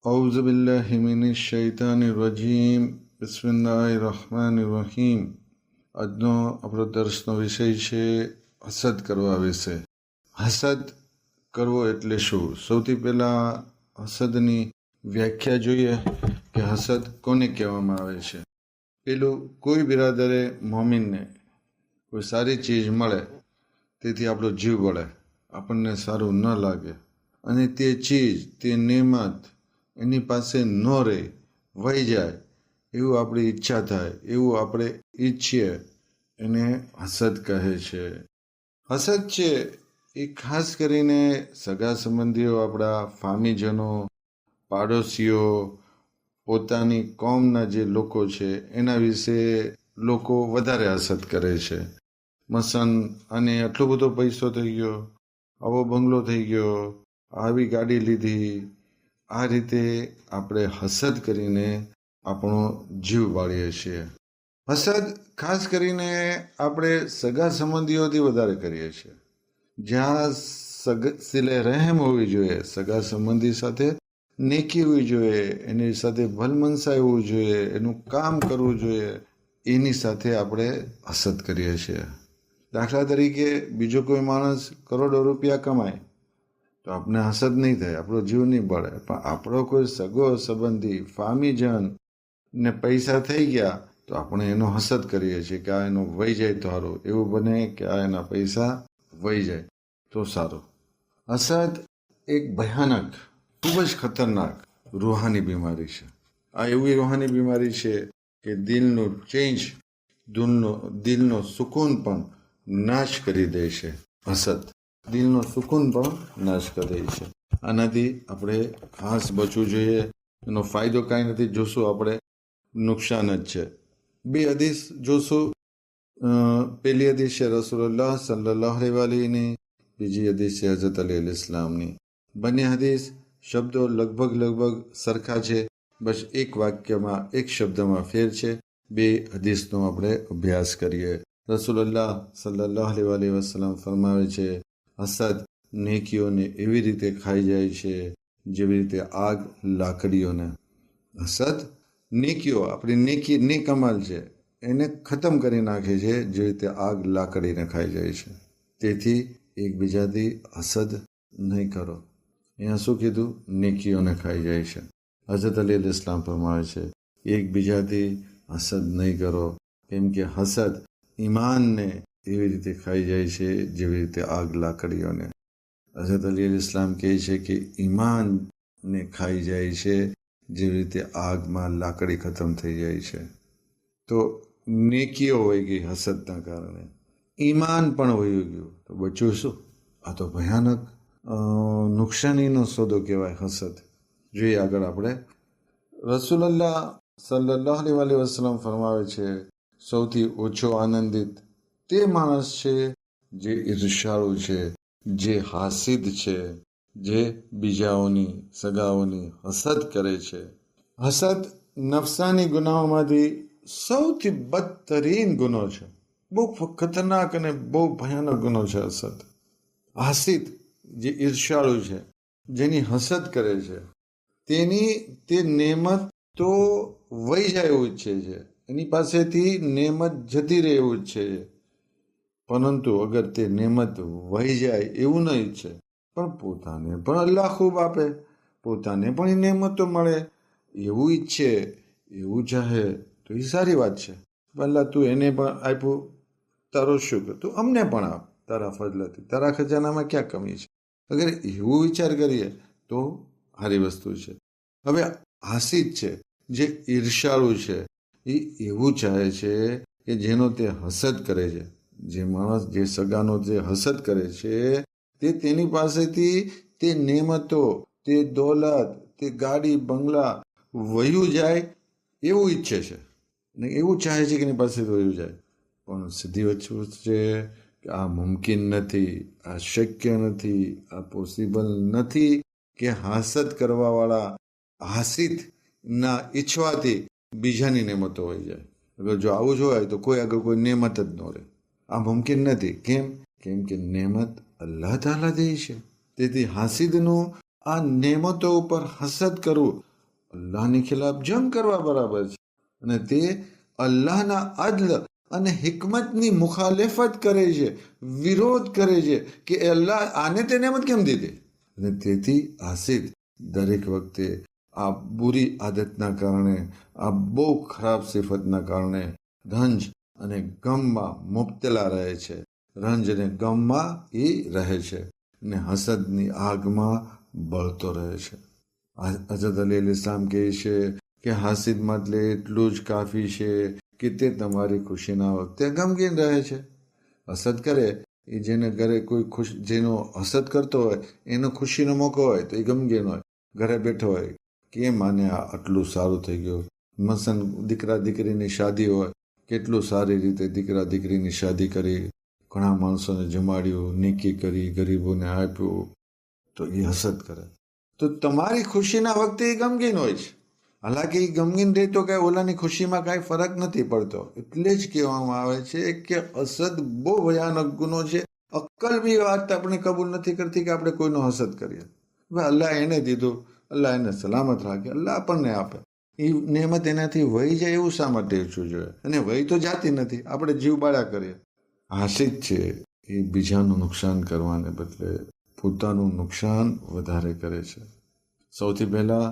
أعوذ بالله من الشيطان الرجيم بسم الله الرحمن الرحيم આજનો આપણો દર્શનો વિષય છે હસદ કરવા વિશે. હસદ કરવો એટલે શું? સૌથી પહેલાં હસદની વ્યાખ્યા જોઈએ કે હસદ કોને કહેવામાં આવે છે. પેલું, કોઈ બિરાદરે મોમિનને કોઈ સારી ચીજ મળે તેથી આપણો જીવ બળે, આપણને સારું ન લાગે અને તે ચીજ, તે નેમત એની પાસે ન રહે, વહી જાય એવું આપણી ઈચ્છા થાય, એવું આપણે ઈચ્છીએ, એને હસદ કહે છે. હસદ છે એ ખાસ કરીને સગા સંબંધીઓ, આપણા ફામીજનો, પાડોશીઓ, પોતાની કોમના જે લોકો છે એના વિશે લોકો વધારે હસદ કરે છે. મસન અને આટલો બધો પૈસો થઈ ગયો, આવો બંગલો થઈ ગયો, આવી ગાડી લીધી, આ રીતે આપણે હસદ કરીને આપણો જીવ બાળીએ છીએ. હસદ ખાસ કરીને આપણે સગા સંબંધીઓથી વધારે કરીએ છીએ. જ્યાં સિલે રહેમ હોવી જોઈએ, સગા સંબંધી સાથે નેકી હોવી જોઈએ, એની સાથે ભલમનસાઈ હોવું જોઈએ, એનું કામ કરવું જોઈએ, એની સાથે આપણે હસદ કરીએ છીએ. દાખલા તરીકે બીજો કોઈ માણસ કરોડો રૂપિયા કમાય તો આપણે હસદ નહીં થાય, આપણો જીવ નહીં બળે. પણ આપણો કોઈ સગો સંબંધી, ફામીજન ને પૈસા થઈ ગયા તો આપણે એનો હસદ કરીએ છીએ કે આ એનો વહી જાય તો સારું, એવું બને કે આ એના પૈસા વહી જાય તો સારું. હસદ એક ભયાનક, ખૂબ જ ખતરનાક રૂહાની બીમારી છે. આ એવી રૂહાની બીમારી છે કે દિલનું ચેન્જ, દિલનો સુકૂન પણ નાશ કરી દે છે. હસદ દિલનો સુકૂન પણ નાશ કરી દે છે. આનાથી આપણે ખાસ બચવું જોઈએ. એનો ફાયદો કાંઈ નથી, જોશું આપણે નુકસાન જ છે. બે હદીસ જોશું. પહેલી હદીસ છે રસૂલુલ્લાહ સલ્લલ્લાહુ અલૈહિ વસલ્લમની, બીજી હદીસ છે હઝરત અલી અલૈહિ સલામની. બંને હદીસ શબ્દો લગભગ સરખા છે, બસ એક વાક્યમાં, એક શબ્દમાં ફેર છે. બે હદીસનો આપણે અભ્યાસ કરીએ. રસૂલુલ્લાહ સલ્લલ્લાહુ અલૈહિ વસલ્લમ ફરમાવે છે, હસદ નેકીઓને એવી રીતે ખાઈ જાય છે જેવી રીતે આગ લાકડીઓને. હસદ નેકીઓ, આપણી નેક અમલ છે એને ખતમ કરી નાખે છે જેવી રીતે આગ લાકડીને ખાઈ જાય છે. તેથી એકબીજાથી હસદ નહીં કરો. અહીંયા શું કીધું? નેકીઓને ખાઈ જાય છે. હઝરત અલી અલૈહિ સલામ ફરમાવે છે એકબીજાથી હસદ નહીં કરો, કેમ કે હસદ ઈમાનને એવી રીતે ખાઈ જાય છે જેવી રીતે આગ લાકડીઓને. હઝરત અલી અલૈહિ સલામ કહે છે કે ઈમાનને ખાઈ જાય છે જેવી રીતે આગમાં લાકડી ખતમ થઈ જાય છે. તો નેકીઓ હોઈ ગઈ હસદના કારણે, ઈમાન પણ હોઈ ગયું, તો બચ્યું શું? આ તો ભયાનક નુકસાનીનો સોદો કહેવાય હસદ. જોઈએ આગળ આપણે. રસૂલુલ્લાહ સલ્લલ્લાહુ અલૈહિ વસલ્લમ ફરમાવે છે, સૌથી ઓછો આનંદિત તે માણસ છે જે ઈર્ષાળુ છે, જે હાસિદ છે, જે બીજાઓની, સગાઓની હસદ કરે છે. હસદ નફસાની ગુનાહોમાંથી સૌથી બદતરીન ગુનો છે. બહુ ખતરનાક અને બહુ ભયાનક ગુનો છે હસદ. હાસિદ જે ઈર્ષાળુ છે, જેની હસદ કરે છે, તેની તે નેમત તો વહી જાય એવું ઈચ્છે છે, એની પાસેથી નેમત જતી રહે એવું ઈચ્છે છે. પરંતુ અગર તે નેમત વહી જાય એવું ન ઈચ્છે, પણ પોતાને પણ અલ્લાહ ખૂબ આપે, પોતાને પણ એ નેમતો મળે એવું ઈચ્છે, એવું ચાહે તો એ સારી વાત છે. અલ્લાહ તું એને પણ આપ્યું, તારો શુક્ર, તું અમને પણ આપ તારા ફજલથી, તારા ખજાનામાં ક્યાં કમી છે. અગર એવું વિચાર કરીએ તો સારી વસ્તુ છે. હવે હાસિદ છે, જે ઈર્ષાળુ છે, એ એવું ચાહે છે કે જેનો તે હસદ કરે છે, જે માણસ જે સગાનો જે હસદ કરે છે, તે તેની પાસેથી તે નેમતો, તે દોલત, તે ગાડી બંગલા વયું જાય એવું ઈચ્છે છે ને એવું ચાહે છે કે એની પાસે વયું જાય. પણ સીધી વસ્તુ છે કે આ મુમકિન નથી, આ શક્ય નથી, આ પોસિબલ નથી કે હાસદ કરવાવાળા હાસિદના ઈચ્છવાથી બીજાની નેમતો વહી જાય. અગર જો આવું જ હોય તો કોઈ આગળ કોઈ નેમત જ ન રહે. આ મુમકિન નથી. કેમ કે નેમત અલ્લાહ તાલા દે છે. તેથી હાસિદનું આ નેમતો ઉપર હસદ કરવું અલ્લાહની ખિલાફ જંગ કરવા બરાબર છે. અને તે અલ્લાહના અદલ અને હિકમતની મુખાલેફત કરે છે, વિરોધ કરે છે કે અલ્લાહ આને તે નેમત કેમ દીધી. અને તેથી હાસિદ દરેક વખતે આ બુરી આદતના કારણે, આ બહુ ખરાબ સિફતના કારણે રંજ અને ગમમાં મુબતલા રહે છે. રંજ અને ગમમાં એ રહે છે અને હસદની આગમાં બળતો રહે છે. હઝરત અલી ઇસ્લામ કહે છે કે હાસિદ એટલે એટલું જ કાફી છે કે તે તમારી ખુશીના વખતે ગમગીન રહે છે. હસદ કરે એ જેને ઘરે કોઈ જેનો હસદ કરતો હોય એનો ખુશીનો મોકો હોય તો એ ગમગીન હોય, ઘરે બેઠો હોય કે માને આટલું સારું થઈ ગયું. મસન દીકરા દીકરીની શાદી હોય, કેટલું સારી રીતે દીકરા દીકરીની શાદી કરી, ઘણા માણસોને જમાડ્યું, નીકી કરી, ગરીબોને આપ્યું, તો એ હસદ કરે. તો તમારી ખુશીના વખતે એ ગમગીન હોય છે. હાલાકી એ ગમગીન રહે તો કાંઈ ઓલાની ખુશીમાં કાંઈ ફરક નથી પડતો. એટલે જ કહેવામાં આવે છે કે હસદ બહુ ભયાનક ગુનો છે. અક્કલ બી વાત આપણે કબૂલ નથી કરતી કે આપણે કોઈનો હસદ કરીએ. હવે અલ્લાહ એને દીધું, અલ્લાહ એને સલામત રાખે, અલ્લાહ આપણને આપે. એ નેમત એનાથી વહી જાય એવું શા માટે ઈચ્છવું જોઈએ? અને વહી તો જાતી નથી, આપણે જીવ બાળા કરીએ. હાસિદ છે એ બીજાનું નુકસાન કરવાને બદલે પોતાનું નુકસાન વધારે કરે છે. સૌથી પહેલા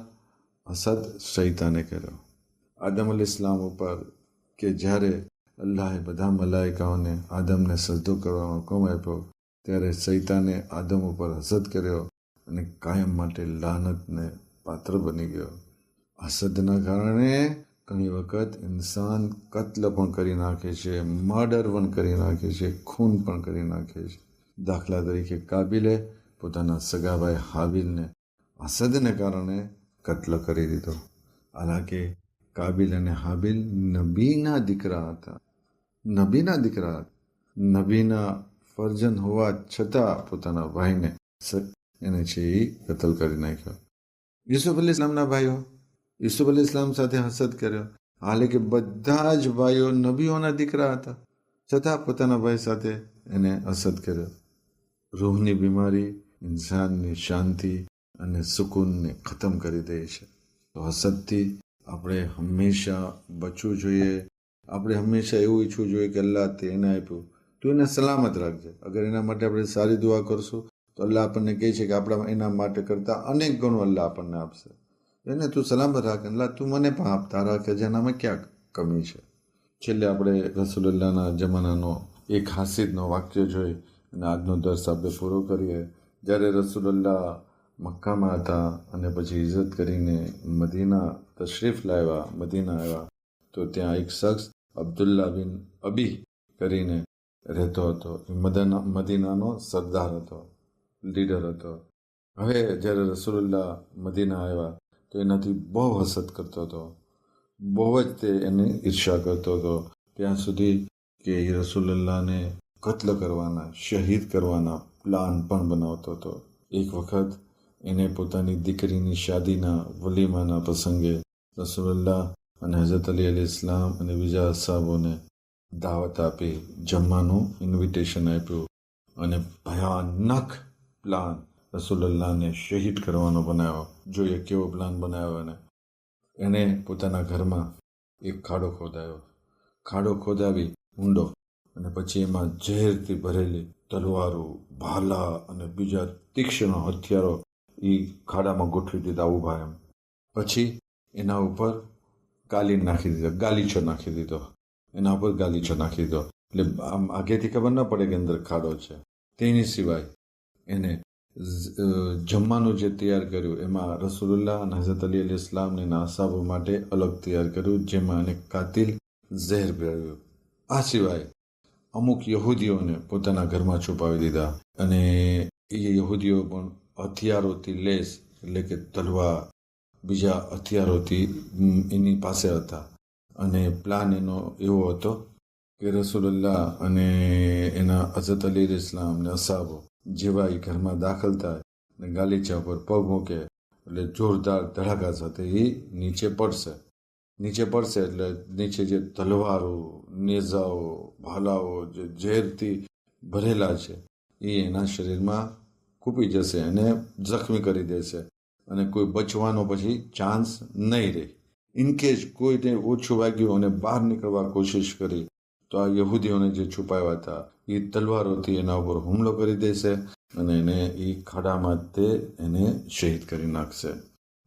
હસદ શૈતાને કર્યો આદમ અલ ઇસ્લામ ઉપર, કે જ્યારે અલ્લાહે બધા મલાઈકાઓને આદમને સજદો કરવાનો હુકમ આપ્યો ત્યારે શૈતાને આદમ ઉપર હસદ કર્યો અને કાયમ માટે લાનતને પાત્ર બની ગયો. હસદના કારણે ઘણી વખત ઇન્સાન કત્લ પણ કરી નાખે છે, મર્ડર પણ કરી નાખે છે, ખૂન પણ કરી નાખે છે. દાખલા તરીકે કાબિલે પોતાના સગાભાઈ હાબિલને હસદને કારણે કત્લ કરી દીધો. હાલાકી કાબિલ અને હાબિલ નબીના દીકરા હતા. નબીના ફરજન હોવા છતાં પોતાના ભાઈને એને છે એ કતલ કરી નાખ્યો. યુસુફ અલી ઇસ્લામના ભાઈઓ યુસુફ અલી ઇસ્લામ સાથે હસદ કર્યો. હાલાકી બધા જ ભાઈઓ નબીઓના દીકરા હતા, છતાં પોતાના ભાઈ સાથે એને હસદ કર્યો. રૂહની બીમારી ઇન્સાનની શાંતિ અને સુકૂનને ખતમ કરી દે છે. તો હસદથી આપણે હંમેશા બચવું જોઈએ. આપણે હંમેશા એવું ઈચ્છવું જોઈએ કે અલ્લાહ તે એને આપ્યું, તું એને સલામત રાખજે. અગર એના માટે આપણે સારી દુઆ કરશું તો અલ્લાહ આપણને કહે છે કે આપણા એના માટે કરતાં અનેક ગણું અલ્લાહ આપણને આપશે. એને તું સલામત રાખ, અલ્લાહ તું મને પણ આપ, તારા ખજાનામાં ક્યાં કમી છે. છેલ્લે આપણે રસૂલુલ્લાહના જમાનાનો એક હાસિદનો વાક્ય જોઈ અને આજનો દર્સ આપણે પૂરો કરીએ. જ્યારે રસૂલુલ્લાહ મક્કામાં હતા અને પછી હિજરત કરીને મદીના તશરીફ લાવ્યા, મદીના આવ્યા, તો ત્યાં એક શખ્સ અબ્દુલ્લા બિન અબી કરીને રહેતો હતો. મદીનાનો સરદાર હતો, લીડર હતો. હવે જ્યારે રસૂલુલ્લાહ મદીના આવ્યા તો એનાથી બહુ હસદ કરતો હતો, બહુ જ તે એને ઈર્ષા કરતો હતો, ત્યાં સુધી કે એ રસૂલુલ્લાહને કત્લ કરવાના, શહીદ કરવાના પ્લાન પણ બનાવતો હતો. એક વખત એને પોતાની દીકરીની શાદીના વલીમાના પ્રસંગે રસૂલુલ્લાહ અને હઝરત અલી અલી ઇસ્લામ અને બીજા અસાબોને દાવત આપી, જમવાનું ઇન્વિટેશન આપ્યું અને ભયાનક પ્લાન રસૂલુલ્લાહને શહીદ કરવાનો બનાવ્યો. જોઈએ કેવો પ્લાન બનાવ્યો. એને પોતાના ઘરમાં એક ખાડો ખોદાવી ઊંડો, અને પછી એમાં ઝેરથી ભરેલી તલવારો, ભાલા અને બીજા તીક્ષ્ણ હથિયારો એ ખાડામાં ગોઠવી દીધા ઊભા એમ. પછી એના ઉપર ગાલીચો નાખી દીધો. એટલે આમ આગેથી ખબર ન પડે કે અંદર ખાડો છે. તેની સિવાય એને જમવાનું જે તૈયાર કર્યું એમાં રસૂલુલ્લાહ અને હઝરત અલી અલી ઇસ્લામને અસાબો માટે અલગ તૈયાર કર્યું, જેમાં એને કાતિલ ઝેર ભેળવ્યું. આ સિવાય અમુક યહૂદીઓને પોતાના ઘરમાં છુપાવી દીધા અને એ યહૂદીઓ પણ હથિયારોથી લેસ, એટલે કે તલવાર, બીજા હથિયારોથી એની પાસે હતા. અને પ્લાન એનો એવો હતો કે રસૂલુલ્લાહ અને એના હઝરત અલી ઇસ્લામ અને અસાબો જેવા એ ઘરમાં દાખલ થાય અને ગાલીચા પર પગ મૂકે એટલે જોરદાર ધડાકા સાથે એ નીચે પડશે એટલે નીચે જે તલવારો, નેઝાઓ, ભાલાઓ જે ઝેરથી ભરેલા છે એ એના શરીરમાં કૂપી જશે અને જખ્મી કરી દેશે અને કોઈ બચવાનો પછી ચાન્સ નહીં રહે. ઇનકેસ કોઈને ઓછું વાગ્યું અને બહાર નીકળવા કોશિશ કરી તો આ યહૂદીઓને જે છુપાયા હતા એ તલવારોથી એના ઉપર હુમલો કરી દેશે અને એને એ ખાડામાં તે એને શહીદ કરી નાખશે.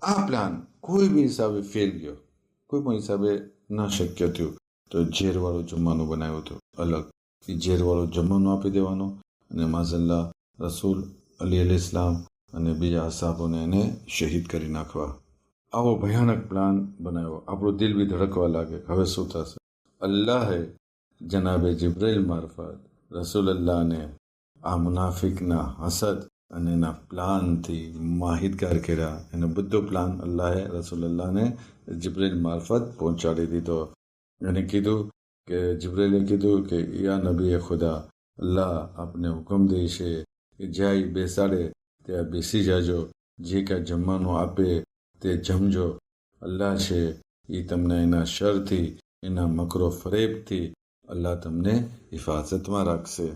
આ પ્લાન કોઈ બી હિસાબે ફેલ ગયો, કોઈ પણ હિસાબે ના શક્ય થયું. તો ઝેરવાળું જમવાનું બનાવ્યું હતું અલગ. એ ઝેરવાળું જમવાનું આપી દેવાનું અને માઝલ્લા રસૂલ અલી અલી ઇસ્લામ અને બીજા અસાબોને એને શહીદ કરી નાખવા. આવો ભયાનક પ્લાન બનાવ્યો. આપણું દિલ બી ધડકવા લાગે, હવે શું થશે. અલ્લાહે જનાબે જિબ્રાઈલ મારફત રસૂલલ્લાહને આ મુનાફિકના હસદ અને એના પ્લાનથી માહિતગાર કર્યા. એનો બધો પ્લાન અલ્લાહે રસૂલલ્લાહને જિબ્રાઈલ મારફત પહોંચાડી દીધો. એને કીધું કે જિબ્રાઈલે કીધું કે યા નબી ખુદા, અલ્લાહ આપને હુકમ દે છે કે જ્યાં બેસાડે ત્યાં બેસી જાજો, જે કાંઈ જમવાનું આપે તે જમજો. અલ્લાહ છે એ તમને એના શરથી, એના મકરો ફરેબથી અલ્લાહ તમને હિફાજતમાં રાખશે.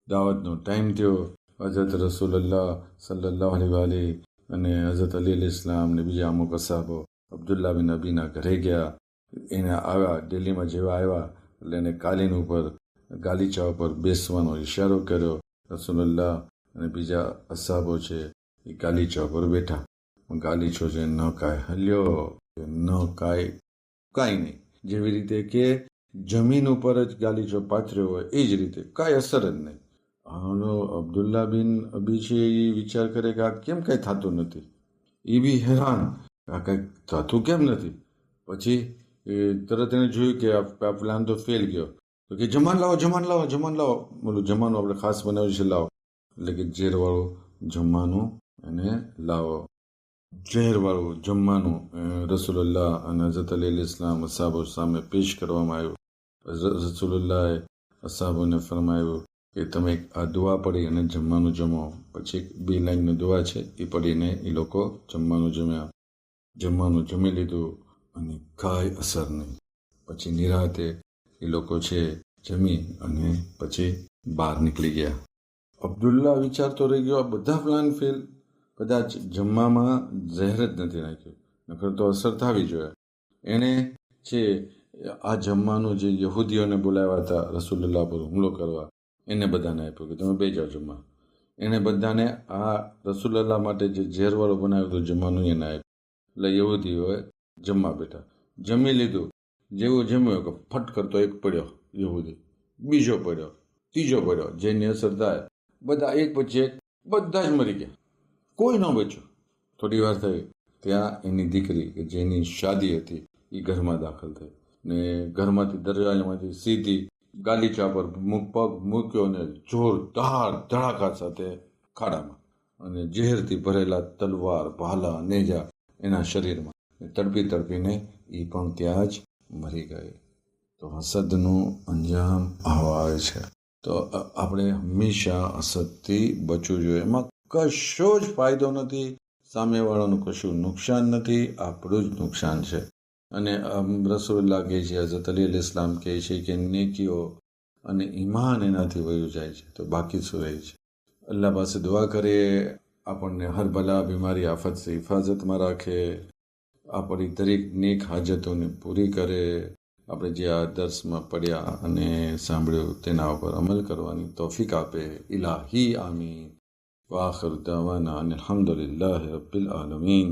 દાવતનો ટાઈમ થયો. હઝરત રસૂલલ્લાહ સલ્લલ્લાહુ અલૈહિ અને હઝરત અલી અલી ઇસ્લામ ને બીજા અમુક અસાબો અબ્દુલ્લા બિન અબીના ઘરે ગયા. એને આવ્યા, દિલ્હીમાં જેવા આવ્યા એટલે એને કાલીન ઉપર, ગાલીચા ઉપર બેસવાનો ઇશારો કર્યો. રસૂલલ્લાહ અને બીજા અસાબો છે એ ગાલીચા ઉપર બેઠા. ગાલીચો છે ન કાંઈ હલ્યો, ન કાંઈ નહીં. જેવી રીતે કે જમીન ઉપર જ ગાલીચો પાથર્યો હોય એ જ રીતે કાંઈ અસર જ નહીં. અબ્દુલ્લા બિન અબી છે એ વિચાર કરે કે આ કેમ કાંઈ થતું નથી. એ બી હેરાન, આ કાંઈક થતું કેમ નથી. પછી તરત એને જોયું કે આ પ્લાન તો ફેલ ગયો. તો કે જમાન લાવો, જમાન લાવો, જમાન લાવો. બોલું જમાનું આપણે ખાસ બનાવ્યું છે, લાવો. એટલે કે ઝેરવાળું જમવાનું એને લાવો. ઝેરવાળું જમવાનું રસૂલુલ્લાહ અને હઝરત અલી અલી ઇસ્લામ અસાબો સામે પેશ કરવામાં આવ્યું. રસૂલુલ્લાહે અસાબોને ફરમાવ્યું કે તમે આ દુઆ પડી અને જમવાનું જમો. પછી 2 લાઈનની દુઆ છે એ પડીને એ લોકો જમવાનું જમ્યા. જમવાનું જમી લીધું અને કાંઈ અસર નહીં. પછી નિરાતે એ લોકો છે જમી અને પછી બહાર નીકળી ગયા. અબ્દુલ્લા વિચારતો રહી ગયો, આ બધા પ્લાન ફેલ. કદાચ જમવામાં ઝેર જ નથી નાખ્યું, નકર તો અસર થવી જોઈએ. એણે છે આ જમવાનું જે યહૂદીઓને બોલાવ્યા હતા રસૂલુલ્લાહ પર હુમલો કરવા, એને બધાને આપ્યું કે તમે બે જાઓ જમવા. એણે બધાને આ રસૂલુલ્લાહ માટે જે ઝેરવાળું બનાવ્યું હતું જમવાનું એને આપ્યું. એટલે યહૂદીઓએ જમવા બેઠા. જમી લીધું. જેવું જમ્યું કે ફટ કરતો એક પડ્યો યહૂદી, બીજો પડ્યો, ત્રીજો પડ્યો. જેની અસર થાય બધા એક પછી એક બધા જ મરી ગયા, કોઈ ન બચ્યું. થોડી વાર થઈ ત્યાં એની દીકરી કે જેની શાદી હતી એ ઘરમાં દાખલ થઈ ને ઘરમાંથી દરવાજામાંથી સીધી ગાલીચા પર પગ મૂક્યો ને જોરદાર ધડાકા સાથે ખાડામાં, અને ઝેરથી ભરેલા તલવાર, ભાલા, નેજા એના શરીરમાં. તડપી તડપીને એ પણ ત્યાં જ મરી ગઈ. તો હસદનું અંજામ આવો આવે છે. તો આપણે હંમેશા હસદથી બચવું જોઈએ. એમાં કશો જ ફાયદો નથી, સામેવાળાનું કશું નુકસાન નથી, આપણું જ નુકસાન છે. અને રસૂલુલ્લાહ કહે છે, હઝરત અલી અલી ઇસ્લામ કહે છે કે નેકીઓ અને ઈમાન એનાથી વયું જાય છે તો બાકી શું રહે છે. અલ્લાહ પાસે દુઆ કરીએ આપણને હર ભલા બીમારી આફતથી હિફાજતમાં રાખે, આપણી દરેક નેક હાજતોને પૂરી કરે. આપણે જે આ દર્સમાં પડ્યા અને સાંભળ્યું તેના ઉપર અમલ કરવાની તૌફીક આપે. ઇલાહી આમીન. વાખિર દાવાના અનિલ હમ્દુલિલ્લાહિ રબ્બિલ આલમીન.